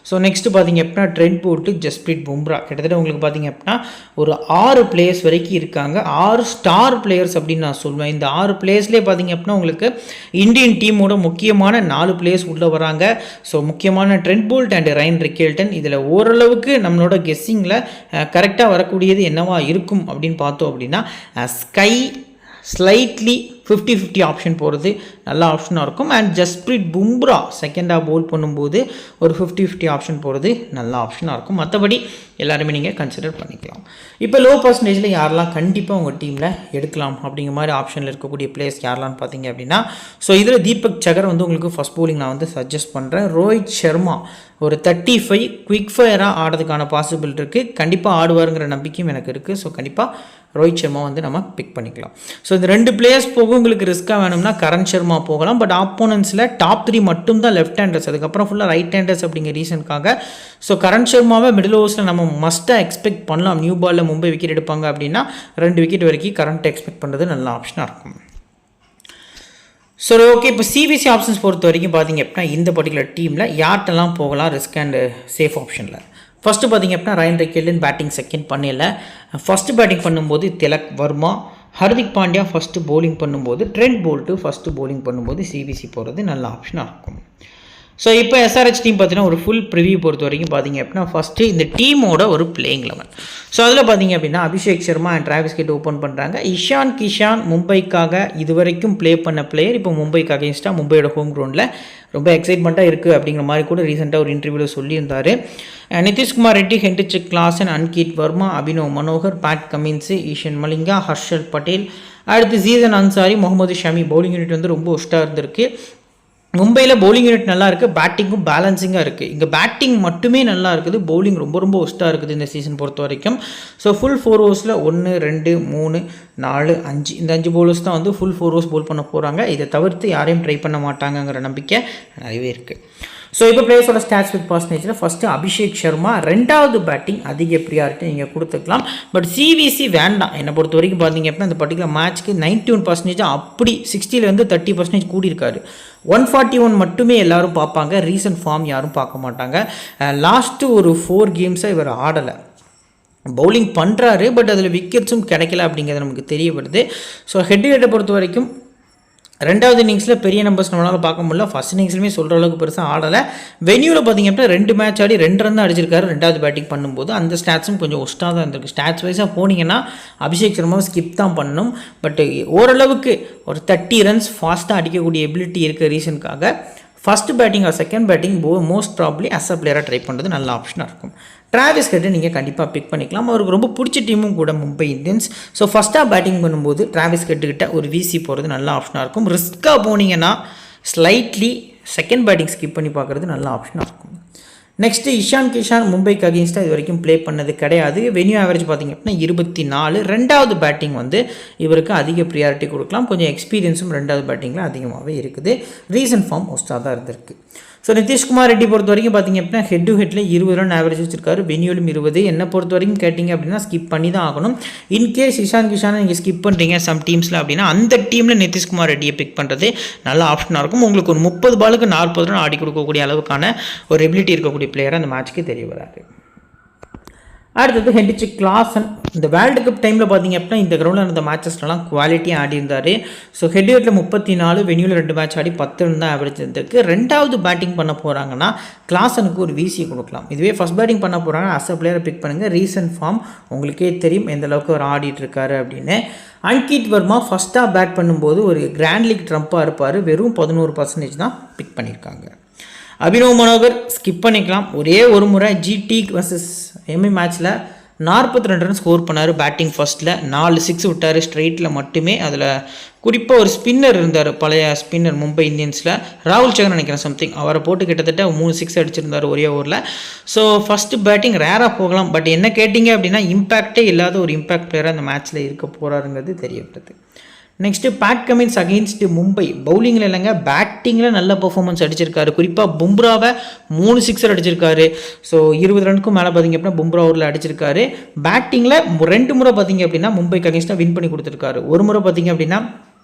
So next பார்த்தீங்க அப்படின்னா ட்ரெண்ட் போல்ட், ஜஸ்பிரீத் பும்ரா. கிட்டத்தட்ட உங்களுக்கு பார்த்தீங்க அப்படின்னா ஒரு 6 பிளேயர்ஸ் வரைக்கும் இருக்காங்க. 6 ஸ்டார் பிளேயர்ஸ் அப்படின்னு நான் சொல்லுவேன். இந்த 6 பிளேயர்ஸ்லேயே பார்த்தீங்க அப்படின்னா உங்களுக்கு இந்தியன் டீமோட முக்கியமான 4 பிளேயர்ஸ் உள்ளே வராங்க. ஸோ முக்கியமான Trent Boult and Ryan Rickelton. இதில் ஓரளவுக்கு நம்மளோட கெஸ்ஸிங்கில் கரெக்டாக வரக்கூடியது என்னவா இருக்கும் அப்படின்னு பார்த்தோம் அப்படின்னா ஸ்கை ஸ்லைட்லி 50-50 ஆப்ஷன் போகிறது நல்ல ஆப்ஷனாக இருக்கும். அண்ட் ஜஸ்பிரீத் பும்ரா செகண்டாக போல் பண்ணும்போது ஒரு 50-50 ஆப்ஷன் போகிறது நல்ல ஆப்ஷனாக இருக்கும். மற்றபடி எல்லாருமே நீங்கள் கன்சிடர் பண்ணிக்கலாம். இப்போ லோ பர்சன்டேஜில் யாரெல்லாம் கண்டிப்பாக உங்கள் டீமில் எடுக்கலாம் அப்படிங்கிற மாதிரி ஆப்ஷனில் இருக்கக்கூடிய பிளேயர்ஸ் யாரெல்லாம் பார்த்தீங்க அப்படின்னா, ஸோ இதில் தீபக் சகர் வந்து உங்களுக்கு ஃபஸ்ட் போலிங் நான் வந்து சஜஸ்ட் பண்ணுறேன். ரோஹித் சர்மா ஒரு 35 குவிக் ஃபயராக ஆடுறதுக்கான பாசிபிள் இருக்குது. கண்டிப்பாக ஆடுவாருங்கிற நம்பிக்கையும் எனக்கு இருக்குது. ஸோ கண்டிப்பாக ரோஹித் சர்மா வந்து நம்ம பிக் பண்ணிக்கலாம். ஸோ இந்த 2 பிளேயர்ஸ் போக உங்களுக்கு ரிஸ்க்காக வேணும்னா கரண் சர்மா போகலாம். பட் ஆப்போனன்ஸில் டாப் 3 மட்டும் தான் லெஃப்ட் ஹேண்டர்ஸ், அதுக்கப்புறம் ஃபுல்லாக ரைட் ஹேண்டர்ஸ் அப்படிங்கிற ரீசனுக்காக. ஸோ கரண் சர்மாவை மிடில் ஓவர்ஸில் நம்ம மஸ்ட்டாக எக்ஸ்பெக்ட் பண்ணலாம். நியூ பாலில் மும்பை விக்கெட் எடுப்பாங்க அப்படின்னா 2 விக்கெட் வரைக்கும் கரண்ட் எக்ஸ்பெக்ட் பண்ணுறது நல்ல ஆப்ஷனாக இருக்கும். ஸோ ஓகே, இப்போ சிபிசி ஆப்ஷன்ஸ் பொறுத்த வரைக்கும் பார்த்தீங்க அப்படின்னா இந்த பர்டிகுலர் டீமில் யார்ட்டெல்லாம் போகலாம் ரிஸ்க் அண்ட் சேஃப் ஆப்ஷனில். ஃபஸ்ட்டு பார்த்தீங்க அப்படின்னா ரைன் ரிக்கெல்டன் பேட்டிங் செகண்ட் பண்ணல. ஃபஸ்ட்டு பேட்டிங் பண்ணும்போது திலக் வர்மா, ஹர்திக் பாண்டியா ஃபஸ்ட்டு போலிங் பண்ணும்போது, ட்ரெண்ட் போல்ட்டு ஃபஸ்ட்டு போலிங் பண்ணும்போது சிபிசி போகிறது நல்ல ஆப்ஷனாக இருக்கும். ஸோ இப்போ எஸ்ஆர்ஹெச் டீம் பார்த்தீங்கன்னா ஒரு ஃபுல் ப்ரிவியூ பொறுத்த வரைக்கும் பார்த்தீங்க அப்படின்னா ஃபஸ்ட்டு இந்த டீமோட ஒரு பிளேயிங் 11. ஸோ அதில் பார்த்தீங்க அப்படின்னா Abhishek Sharma and Travis head open பண்ணுறாங்க. இஷான் கிஷான் மும்பைக்காக இது வரைக்கும் ப்ளே பண்ண பிளேயர் இப்போ மும்பைக்கு அகேன்ஸ்டாக மும்பையோட ஹோம் கிரவுண்டில் ரொம்ப எக்ஸைட்மெண்ட்டாக இருக்குது அப்படிங்கிற மாதிரி கூட ரீசெண்டாக ஒரு இன்டர்வியூவில் சொல்லியிருந்தார். Nitishkumar Reddy, Heinrich Klaasen, Ankit Varma, Abhinav Manohar, Pat Cummins, Eshan Malinga, Harshal Patel, அடுத்து ஜீசன் அன்சாரி, முகமது ஷமி. பவுலிங் யூனிட் வந்து ரொம்ப ஒஸ்ட்டாக இருந்திருக்கு. மும்பையில் பவுலிங் யூனிட் நல்லா இருக்குது, பேட்டிங்கும் பேலன்சிங்காக இருக்குது. இங்கே பேட்டிங் மட்டுமே நல்லா இருக்குது, பவுலிங் ரொம்ப ரொம்ப ஒஸ்ட்டாக இருக்குது இந்த சீசன் பொறுத்த வரைக்கும். ஸோ ஃபுல் 4 ஓவர்ஸில் 1, 2, 3, 4, 5 இந்த 5 பவுலர்ஸ் தான் வந்து ஃபுல் 4 ஓவர்ஸ் போல் பண்ண போகிறாங்க. இதை தவிர்த்து யாரையும் ட்ரை பண்ண மாட்டாங்கங்கிற நம்பிக்கை நிறையவே இருக்குது. ஸோ இப்போ பிளேயர்ஸோட ஸ்டாட்ஸ் வித் பர்சன்டேஜில் ஃபஸ்ட்டு அபிஷேக் சர்மா, 2வது பேட்டிங் அதிக ப்ரியாரிட்டி நீங்கள் கொடுத்துக்கலாம். பட் சிவிசி வேண்டாம் என்னை பொறுத்த வரைக்கும். பார்த்தீங்க அப்படின்னா இந்த பர்டிகுலர் மேட்ச்க்கு 91% அப்படி 60 30% கூடியிருக்காரு. 141 மட்டுமே எல்லோரும் பார்ப்பாங்க. ரீசன்ட் ஃபார்ம் யாரும் பார்க்க மாட்டாங்க. லாஸ்ட்டு ஒரு 4 கேம்ஸாக இவர் ஆடலை, பவுலிங் பண்ணுறாரு. பட் அதில் விக்கெட்ஸும் கிடைக்கல அப்படிங்கிறது நமக்கு தெரிய வருது. ஸோ ஹெட் ரேட்டை பொறுத்த வரைக்கும் 2வது இன்னிங்ஸில் பெரிய நம்பர்ஸ் நம்மளால் பார்க்க முடியல. ஃபஸ்ட் இன்னிங்ஸ்லையுமே சொல்கிற அளவுக்கு பெருசாக ஆடலை. வென்யூவில் பார்த்தீங்க அப்படின்னா 2 மேட்ச் ஆடி 2 ரன் தான் அடிச்சிருக்காரு 2வது பேட்டிங் பண்ணும்போது. அந்த ஸ்டாட்ஸும் கொஞ்சம் ஒஸ்ட்டாக தான் இருந்திருக்கு. ஸ்டாட்ஸ் வைஸாக போனீங்கன்னா அபிஷேக் சர்மாவை ஸ்கிப் தான் பண்ணணும். பட் ஓரளவுக்கு ஒரு 30 ரன்ஸ் ஃபாஸ்ட்டாக அடிக்கக்கூடிய எபிலிட்டி இருக்க ரீசனுக்காக first batting or second batting most probably as a பிளேயராக ட்ரை பண்ணுறது நல்ல ஆப்ஷனாக இருக்கும். டிராவிஸ் ஹெட்டை நீங்கள் கண்டிப்பாக பிக் பண்ணிக்கலாம். அவருக்கு ரொம்ப பிடிச்ச டீமும் கூட மும்பை இந்தியன்ஸ். ஸோ ஃபஸ்ட்டாக பேட்டிங் பண்ணும்போது டிராவிஸ் ஹெட்டுக்கிட்ட ஒரு விசி போகிறது நல்ல ஆப்ஷனாக இருக்கும். ரிஸ்க்காக போனீங்கன்னா ஸ்லைட்லி செகண்ட் பேட்டிங் ஸ்கிப் பண்ணி பார்க்குறது நல்ல ஆப்ஷனாக இருக்கும். நெக்ஸ்ட்டு இஷான் கிஷான் மும்பைக்கு அகேன்ஸ்டாக இது வரைக்கும் ப்ளே பண்ணது கிடையாது. வென்யூ ஆவரேஜ் பார்த்திங்க அப்படின்னா 24. 2வது பேட்டிங் வந்து இவருக்கு அதிக ப்ரியாரிட்டி கொடுக்கலாம். கொஞ்சம் எக்ஸ்பீரியன்ஸும் 2வது பேட்டிங்கில் அதிகமாகவே இருக்குது. ரீசன்ட் ஃபார்ம் ஒஸ்ட்டாக தான் இருந்திருக்கு. ஸோ நிதிஷ்குமார் ரெட்டி பொறுத்த வரைக்கும் பார்த்திங்க அப்படின்னா ஹெட் டு ஹெட்டில் 20 ரன் ஆவரேஜ் வச்சிருக்காரு. வென்யூலும் 20. என்னை பொறுத்த வரைக்கும் கேட்டிங்க அப்படின்னா ஸ்கிப் பண்ணி தான் ஆகணும். இன்கேஸ் இஷான் கிஷானை நீங்கள் ஸ்கிப் பண்ணுறீங்க சம் டீம்ஸில் அப்படின்னா அந்த டீமில் நிதிஷ்குமார் ரெட்டியை பிக் பண்ணுறது நல்ல ஆப்ஷனாக இருக்கும். உங்களுக்கு ஒரு 30 பாலுக்கு 40 ரன் ஆடி கொடுக்கக்கூடிய அளவுக்கான ஒரு எபிலிட்டி இருக்கக்கூடிய பிளேயராக அந்த மேட்ச்சுக்கு தெரிய வராது. அடுத்தது ஹென்ரிச் கிளாசன். இந்த வேர்ல்டு கப் டைமில் பார்த்தீங்க அப்படின்னா இந்த கிரௌண்டில் நடந்த மேட்சஸ்லாம் குவாலிட்டியாக ஆடி இருந்தார். So head to ஹெட்டில் 34, வென்யூவில் 2 match Aadi 10 run தான் ஆவரேஜ் இருந்திருக்கு. 2வது பேட்டிங் பண்ண போகிறாங்கன்னா கிளாசனுக்கு ஒரு விசி கொடுக்கலாம். இதுவே ஃபஸ்ட் பேட்டிங் பண்ண போகிறாங்க அஸ் அ பிளேயரை பிக் பண்ணுங்கள். ரீசன்ட் ஃபார்ம் உங்களுக்கே தெரியும் எந்த அளவுக்கு அவர் ஆடிட்டு இருக்காரு அப்படின்னு. அன்கிட் வர்மா ஃபஸ்ட்டாக பேட் பண்ணும்போது ஒரு கிராண்ட் லீக் ட்ரம்ப்பாக இருப்பார். வெறும் 11% தான் பிக் பண்ணியிருக்காங்க. அபினவ் மனோகர் ஸ்கிப் பண்ணிக்கலாம். ஒரே ஒரு முறை ஜிடி வர்சஸ் எம்ஐ மேட்ச்சில் 42 ரன் ஸ்கோர் பண்ணார் பேட்டிங் ஃபர்ஸ்ட்டில். 4 6 விட்டார் ஸ்ட்ரெயிட்டில் மட்டுமே. அதில் குறிப்பாக ஒரு ஸ்பின்னர் இருந்தார், பழைய ஸ்பின்னர் மும்பை இந்தியன்ஸில், ராகுல் சகர் நினைக்கிறேன் சம்திங், அவரை போட்டு கிட்டத்தட்ட 3 6 அடிச்சிருந்தார் ஒரே ஓவரில். ஸோ ஃபஸ்ட்டு பேட்டிங் ரேராக போகலாம், பட் என்ன கேட்டிங்க அப்படின்னா இம்பேக்டே இல்லாத ஒரு இம்பேக்ட் பிளேயராக அந்த மேட்ச்சில் இருக்க போகிறாருங்கிறது தெரியப்படுது. Next Pat Cummins against Mumbai. பவுலிங்கில் இல்லைங்க, பேட்டிங்கில் நல்ல பர்ஃபார்மன்ஸ் அடிச்சிருக்காரு. குறிப்பாக பும்ராவை 3 6 அடிச்சிருக்காரு. ஸோ 20 ரனுக்கும் மேலே பார்த்திங்க அப்படின்னா பும்ரா ஓவரில் அடிச்சிருக்காரு. பேட்டிங்கில் 2 முறை பார்த்திங்க அப்படின்னா மும்பைக்கு அகெயின்ஸ்டாக வின் பண்ணி கொடுத்துருக்காரு. ஒரு முறை பார்த்திங்க அப்படின்னா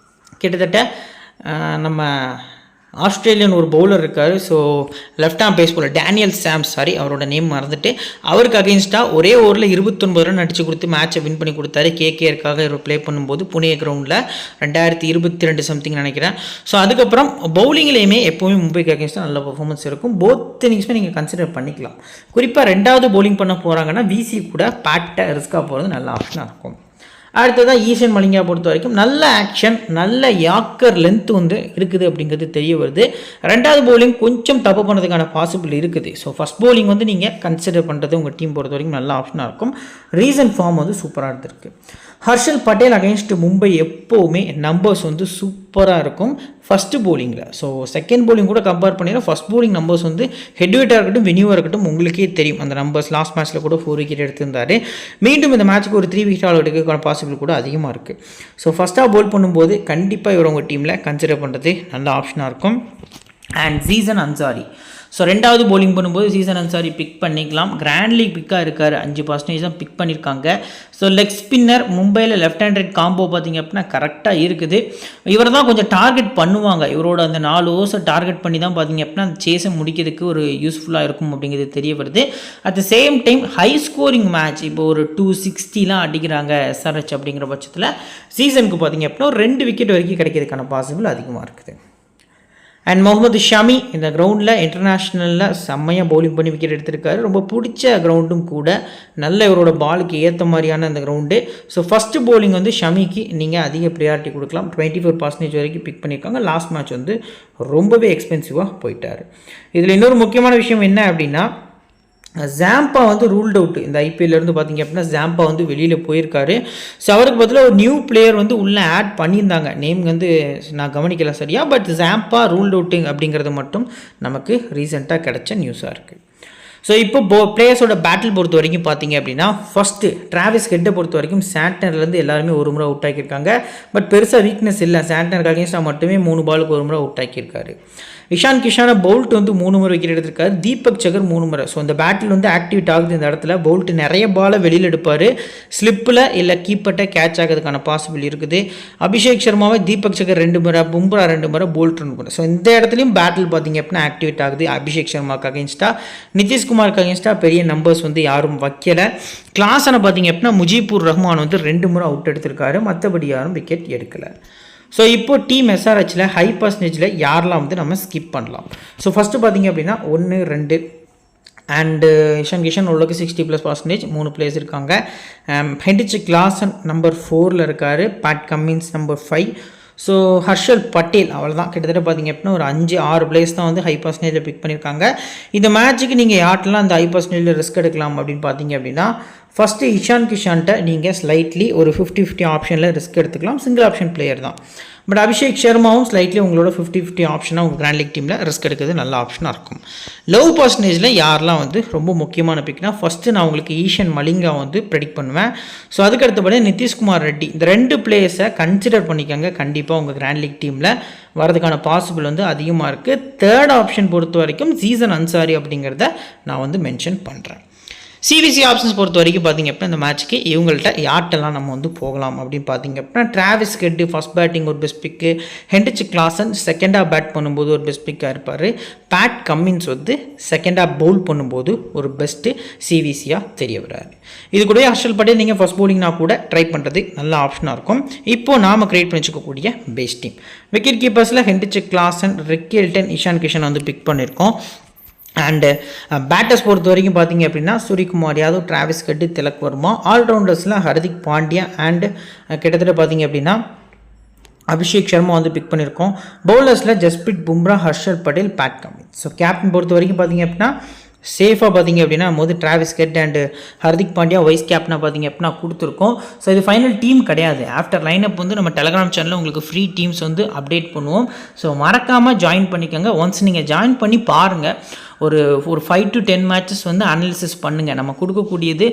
கிட்டத்தட்ட நம்ம ஆஸ்திரேலியன் ஒரு பவுலர் இருக்கார், so left arm pace bowler Daniel Sams, sorry அவரோட நேம் மறந்துட்டு, அவருக்கு அகெயின்ஸ்டாக ஒரே ஓவரில் 29 ரன் அடித்து கொடுத்து மேட்சை வின் பண்ணி கொடுத்தாரு. கேகேஆருக்காக இவர் ப்ளே பண்ணும்போது புனே கிரவுண்டில் 2022 சம்திங் நினைக்கிறேன். ஸோ அதுக்கப்புறம் பவுலிங்லேயுமே எப்போவுமே மும்பைக்கு அகெயின்ஸ்டாக நல்ல பர்ஃபார்மன்ஸ் இருக்கும். போத் இன்னிங்ஸுமே நீங்கள் கன்சிடர் பண்ணிக்கலாம். குறிப்பாக 2வது பவுலிங் பண்ண போகிறாங்கன்னா விசி கூட பேட்டை ரிஸ்காக போகிறது நல்ல ஆப்ஷனாக இருக்கும். அடுத்ததான் ஈஷன் மலிங்கா பொறுத்த வரைக்கும் நல்ல ஆக்ஷன், நல்ல யாக்கர் லென்த் வந்து இருக்குது அப்படிங்கிறது தெரிய வருது. 2வது பவுலிங் கொஞ்சம் தப்பு பண்ணுறதுக்கான பாசிபிள் இருக்குது. ஸோ ஃபஸ்ட் பவுலிங் வந்து நீங்கள் கன்சிடர் பண்ணுறது உங்கள் டீம் பொறுத்த வரைக்கும் நல்ல ஆப்ஷனாக இருக்கும். ரீசன்ட் ஃபார்ம் வந்து சூப்பராக இருந்திருக்கு. ஹர்ஷல் பட்டேல் அகெயின்ஸ்ட் மும்பை எப்போவுமே நம்பர்ஸ் வந்து சூப்பராக இருக்கும் ஃபஸ்ட்டு பவுலிங்கில். ஸோ செகண்ட் பவுலிங் கூட கம்பேர் பண்ணிங்கன்னா ஃபஸ்ட் பவுலிங் நம்பர்ஸ் வந்து ஹெட்வேட்டாக இருக்கட்டும் வெனியூவாக இருக்கட்டும் உங்களுக்கே தெரியும். அந்த நம்பர்ஸ் லாஸ்ட் மேட்ச்சில் கூட 4 விக்கெட் எடுத்திருந்தார். மீண்டும் இந்த மேட்ச்சுக்கு ஒரு 3 விக்கெட் ஆல் எடுக்கிறதுக்கான பாசிபிள் கூட அதிகமாக இருக்குது. ஸோ ஃபஸ்ட்டாக பவுல் பண்ணும்போது கண்டிப்பாக இவர் உங்கள் டீமில் கன்சிடர் பண்ணுறது நல்ல ஆப்ஷனாக இருக்கும். அண்ட் சீசன் அன்சாரி, ஸோ 2வது பவுலிங் பண்ணும்போது சீசன் அன்சாரி பிக் பண்ணிக்கலாம். கிராண்ட் லீக் பிக்காக இருக்கார், 5% தான் பிக் பண்ணியிருக்காங்க. ஸோ லெக் ஸ்பின்னர் மும்பையில் லெஃப்ட் ஹேண்ட் ரைட் காம்போ பார்த்திங்க அப்படின்னா கரெக்டாக இருக்குது. இவர் தான் கொஞ்சம் டார்கெட் பண்ணுவாங்க. இவரோட அந்த 4 ஓவர்ஸை டார்கெட் பண்ணி தான் பார்த்திங்க அப்படின்னா அந்த சேஸை முடிக்கிறதுக்கு ஒரு யூஸ்ஃபுல்லாக இருக்கும் அப்படிங்கிறது தெரிய வருது. At the same time high scoring match, இப்போ ஒரு 260 அடிக்கிறாங்க எஸ்ஆர்ஹெச் அப்படிங்கிற பட்சத்தில் சீசனுக்கு பார்த்திங்க அப்படின்னா ஒரு 2 விக்கெட் வரைக்கும் கிடைக்கிறதுக்கான பாசிபிள் அதிகமாக இருக்குது. அண்ட் முகமது ஷமி இந்த கிரவுண்டில் இன்டர்நேஷ்னலில் செம்மையாக பவுலிங் பண்ணி விக்கெட் எடுத்திருக்காரு. ரொம்ப பிடிச்ச கிரவுண்டும் கூட, நல்ல இவரோட பாலுக்கு ஏற்ற மாதிரியான அந்த கிரவுண்டு. ஸோ ஃபஸ்ட்டு பவுலிங் வந்து ஷமிக்கு நீங்கள் அதிக ப்ரியாரிட்டி கொடுக்கலாம். 24% வரைக்கும் பிக் பண்ணியிருக்காங்க. லாஸ்ட் மேட்ச் வந்து ரொம்பவே எக்ஸ்பென்சிவாக போயிட்டார். இதில் இன்னொரு முக்கியமான விஷயம் என்ன அப்படின்னா ஜாம்பா வந்து ரூல்ட் அவுட். இந்த ஐபிஎல்லேருந்து பார்த்திங்க அப்படின்னா ஜாம்பா வந்து வெளியில் போயிருக்காரு. ஸோ அவருக்கு பதிலாக ஒரு நியூ பிளேயர் வந்து உள்ளே ஆட் பண்ணியிருந்தாங்க. நேம் வந்து நான் கவனிக்கல சரியா, பட் ஜாம்பா ரூல்ட் அவுட்டிங் அப்படிங்கிறது மட்டும் நமக்கு ரீசெண்டாக கிடைச்ச நியூஸாக இருக்குது. ஸோ இப்போ பிளேயர்ஸோட பேட்டில் பொறுத்த வரைக்கும் பார்த்தீங்க அப்படின்னா ஃபஸ்ட்டு டிராவிஸ் ஹெட்டை பொறுத்த வரைக்கும் சாண்டனர்லேருந்து எல்லாருமே ஒரு முறை அவுட் ஆக்கியிருக்காங்க. பட் பெருசாக வீக்னஸ் இல்லை. சாண்டனருக்கு அகேன்ஸ்டாக மட்டுமே 3 பாலுக்கு ஒரு முறை அவுட் ஆக்கியிருக்காரு. இஷான் கிஷானை போல்ட் வந்து 3 முறை விக்கெட் எடுத்திருக்காரு. தீபக் சகர் 3 முறை. ஸோ இந்த பேட்டில் வந்து ஆக்டிவேட் ஆகுது. இந்த இடத்துல போல்ட் நிறைய பாலை வெளியில் எடுப்பார். ஸ்லிப்பில் இல்லை கீப்பர்ட்டை கேட்ச் ஆகிறதுக்கான பாசிபிள் இருக்குது. அபிஷேக் சர்மாவை தீபக் சகர் 2 முறை, பும்ரா 2 முறை, போல்ட் 2 முறை. ஸோ இந்த இடத்துலையும் பேட்டில் பார்த்திங்க அப்படின்னா ஆக்டிவேட் ஆகுது. அபிஷேக் சர்மாவுக்கு அகேன்ஸ்டாக, நிதிஷ்குமாருக்கு அகேன்ஸ்டாக பெரிய நம்பர்ஸ் வந்து யாரும் வைக்கலை. கிளாஸனை பார்த்திங்க அப்படின்னா முஜிபுர் ரஹ்மான் வந்து 2 முறை அவுட் எடுத்திருக்காரு. மற்றபடி யாரும் விக்கெட் எடுக்கலை. ஸோ இப்போ டீம் எஸ்ஆர்ஹெச்சில் ஹை பர்சன்டேஜில் யாரெல்லாம் வந்து நம்ம ஸ்கிப் பண்ணலாம். ஸோ ஃபஸ்ட்டு பார்த்திங்க அப்படின்னா 1 2 அண்டு இஷான் கிஷன் உள்ளக்கு 60+% 3 பிளேயர்ஸ் இருக்காங்க. ஹெண்டிச் கிளாசன் நம்பர் 4 இருக்கார். Pat Cummins number 5. So Harshal Patel அவ்வளோதான். கிட்டத்தட்ட பார்த்திங்க அப்படின்னா ஒரு 5-6 பிளேயர்ஸ் தான் வந்து ஹை பர்சன்டேஜில் பிக் பண்ணியிருக்காங்க. இந்த மேட்ச்சுக்கு நீங்கள் யார்ட்டெல்லாம் அந்த ஹை பர்சன்டேஜில் ரிஸ்க் எடுக்கலாம் அப்படின்னு பார்த்தீங்க அப்படின்னா ஃபஸ்ட்டு இஷான் கிஷான்ட்ட நீங்கள் ஸ்லைட்லி ஒரு 50-50 ஆப்ஷனில் ரிஸ்க் எடுத்துக்கலாம். சிங்கிள் ஆப்ஷன் பிளேயர் தான். பட் அபிஷேக் சர்மாவும் ஸ்லைட்லி உங்களோட 50-50 ஆப்ஷனாக உங்கள் கிராண்ட் லீக் டீமில் ரிஸ்க் எடுக்கிறது நல்ல ஆப்ஷனாக இருக்கும். லவ் பர்சன்டேஜில் யாரெல்லாம் வந்து ரொம்ப முக்கியமான பிக்னா ஃபஸ்ட்டு நான் உங்களுக்கு ஈஷன் மலிங்கா வந்து ப்ரெடிக்ட் பண்ணுவேன். ஸோ அதுக்கு அடுத்தபடி நிதிஷ்குமார் ரெட்டி, இந்த 2 பிளேயர்ஸை கன்சிடர் பண்ணிக்கோங்க. கண்டிப்பாக உங்கள் கிராண்ட் லீக் டீமில் வரதுக்கான பாசிபிள் வந்து அதிகமாக இருக்குது. தேர்ட் ஆப்ஷன் பொறுத்த வரைக்கும் சீசன் அன்சாரி அப்படிங்கிறத நான் வந்து மென்ஷன் பண்ணுறேன். சிவிசி ஆப்ஷன்ஸ் பொறுத்த வரைக்கும் பார்த்திங்க அப்படின்னா இந்த மேட்ச்சுக்கு இவங்கள்ட்ட யார்ட்டெல்லாம் நம்ம வந்து போகலாம் அப்படின்னு பார்த்திங்க அப்படின்னா டிராவிஸ் ஹெட்டு ஃபஸ்ட் பேட்டிங் ஒரு பெஸ்ட் பிக்கு, ஹெண்டிச் கிளாசன் செகண்டாக பேட் பண்ணும்போது ஒரு பெஸ்ட் பிக்காக இருப்பார். பேட் கம்மின்ஸ் வந்து செகண்டாக பவுல் பண்ணும்போது ஒரு பெஸ்ட்டு சிவிசியாக தெரிய வராரு. இது கூட ஹர்ஷல் பட்டேல் நீங்கள் ஃபஸ்ட் பவுலிங்னா கூட ட்ரை பண்ணுறது நல்ல ஆப்ஷனாக இருக்கும். இப்போது நாம் கிரியேட் பண்ணி வச்சுக்கக்கூடிய பெஸ்ட் டீம் விக்கெட் கீப்பர்ஸில் Heinrich Klaasen, Ricky Hilton, Ishan Kishan வந்து பிக் பண்ணியிருக்கோம். அண்டு பேட்டர்ஸ் பொறுத்த வரைக்கும் பார்த்தீங்க அப்படின்னா சூரியகுமார் யாதவ், டிராவிஸ் ஹெட், திலக் வர்மா. ஆல்ரவுண்டர்ஸில் ஹர்திக் பாண்டியா அண்டு கிட்டத்தட்ட பார்த்தீங்க அப்படின்னா அபிஷேக் சர்மா வந்து பிக் பண்ணியிருக்கோம். பவுலர்ஸில் Jasprit Bumrah, Harshal Patel, Pat Cummins. So captain பொறுத்த வரைக்கும் பார்த்தீங்க அப்படின்னா சேஃபாக பார்த்தீங்க அப்படின்னா போது Travis Head and Hardik Pandya vice கேப்டனாக பார்த்தீங்க அப்படின்னா கொடுத்துருக்கோம். ஸோ இது ஃபைனல் டீம் கிடையாது. ஆஃப்டர் லைனப் வந்து நம்ம டெலகிராம் சேனலில் உங்களுக்கு ஃப்ரீ டீம்ஸ் வந்து அப்டேட் பண்ணுவோம். ஸோ மறக்காமல் ஜாயின் பண்ணிக்கோங்க. ஒன்ஸ் நீங்கள் ஜாயின் பண்ணி பாருங்கள், ஒரு 5 to 10 மேட்சஸ் வந்து அனாலிசிஸ் பண்ணுங்கள். நம்ம கொடுக்கக்கூடியது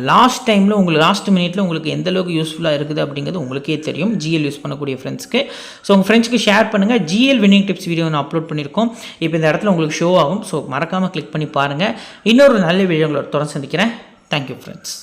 லாஸ்ட் டைமில் உங்களுக்கு லாஸ்ட் மினிட்ல உங்களுக்கு எந்த அளவுக்கு யூஸ்ஃபுல்லாக இருக்குது அப்படிங்கிறது உங்களுக்கே தெரியும், ஜிஎல் யூஸ் பண்ணக்கூடிய ஃப்ரெண்ட்ஸ்க்கு. ஸோ உங்கள் ஃப்ரெண்ட்ஸ்க்கு ஷேர் பண்ணுங்கள். ஜிஎல் வின்னிங் டிப்ஸ் வீடியோ ஒன்று அப்லோட் பண்ணியிருக்கோம். இப்போ இந்த இடத்துல உங்களுக்கு ஷோ ஆகும். ஸோ மறக்காமல் கிளிக் பண்ணி பாருங்கள். இன்னொரு நல்ல வீடியோங்களோட தொடர்ந்து சந்திக்கிறேன். Thank you friends.